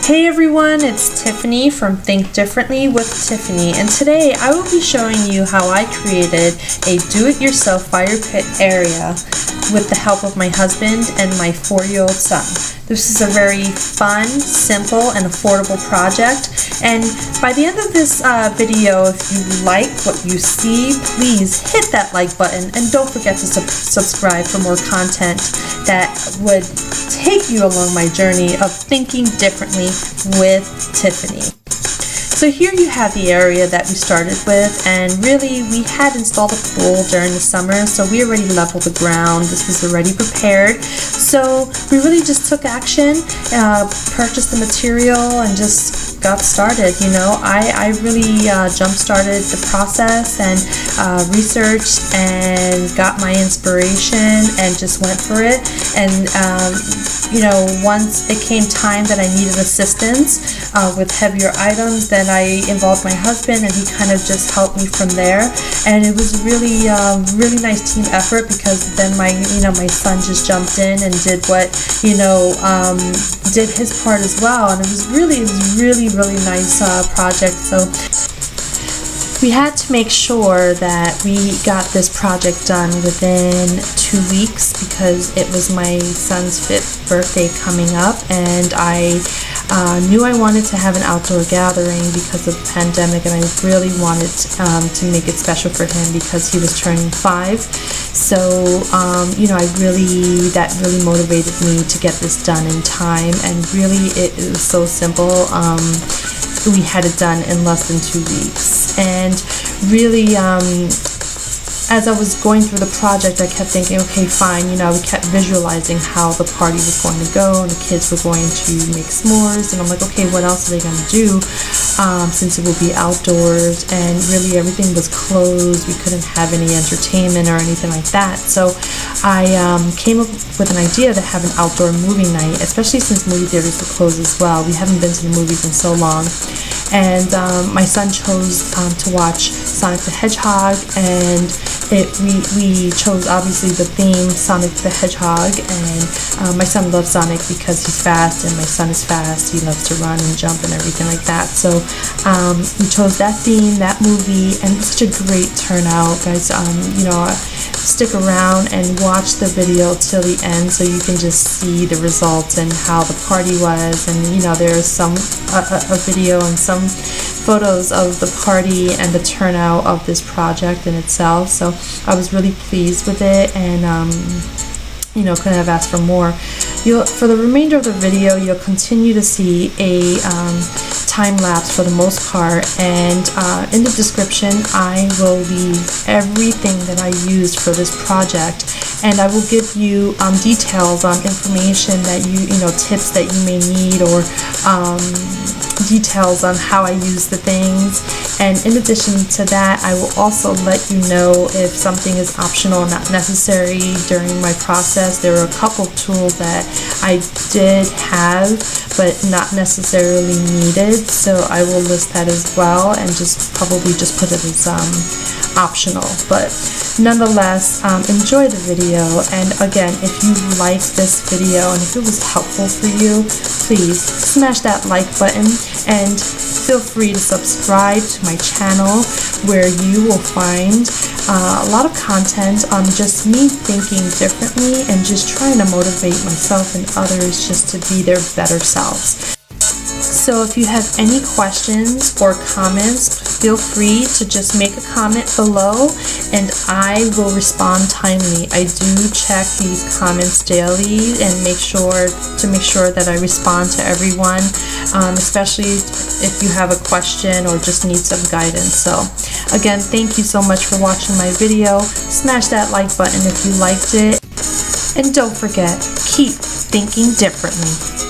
Hey everyone, it's Tiffany from Think Differently with Tiffany, and today I will be showing you how I created a do-it-yourself fire pit area with the help of my husband and my 4-year-old son. This is a very fun, simple, and affordable project, and by the end of this video, if you like what you see, please hit that like button and don't forget to subscribe for more content that would take you along my journey of thinking differently with Tiffany. So here you have the area that we started with, and really we had installed a pool during the summer, so we already leveled the ground. This was already prepared, so we really just took action, purchased the material, and just got started. You know, I really jump-started the process and researched and got my inspiration and just went for it. And you know, once it came time that I needed assistance with heavier items, then I involved my husband, and he kind of just helped me from there. And it was really nice team effort, because then my son just jumped in and did what, did his part as well. And it was really nice project. So we had to make sure that we got this project done within 2 weeks, because it was my son's 5th birthday coming up, and I knew I wanted to have an outdoor gathering because of the pandemic, and I really wanted to make it special for him because he was turning 5. So that really motivated me to get this done in time, and really it was so simple. We had it done in less than 2 weeks, and really as I was going through the project, I kept thinking, okay, fine, we kept visualizing how the party was going to go, and the kids were going to make s'mores, and I'm like, okay, what else are they going to do, since it will be outdoors, and really everything was closed. We couldn't have any entertainment or anything like that. So I came up with an idea to have an outdoor movie night, especially since movie theaters were closed as well. We haven't been to the movies in so long. And my son chose to watch Sonic the Hedgehog, and we chose obviously the theme Sonic the Hedgehog, and my son loves Sonic because he's fast, and my son is fast. He loves to run and jump and everything like that. So we chose that theme, that movie, and it was such a great turnout, guys. Stick around and watch the video till the end so you can just see the results and how the party was. And there's some a video and some photos of the party and the turnout of this project in itself. So I was really pleased with it, and couldn't have asked for more. For the remainder of the video, you'll continue to see a time lapse for the most part, and in the description I will leave everything that I used for this project, and I will give you details on information that tips that you may need, or details on how I use the things. And in addition to that, I will also let you know if something is optional or not necessary during my process. There are a couple tools that I did have but not necessarily needed, so I will list that as well, and probably just put it as optional. But nonetheless, enjoy the video. And again, if you liked this video and if it was helpful for you, please smash that like button, and feel free to subscribe to my channel, where you will find a lot of content on just me thinking differently and just trying to motivate myself and others just to be their better selves. So if you have any questions or comments, feel free to just make a comment below, and I will respond timely. I do check these comments daily and make sure that I respond to everyone, especially if you have a question or just need some guidance. So again, thank you so much for watching my video. Smash that like button if you liked it, and don't forget, keep thinking differently.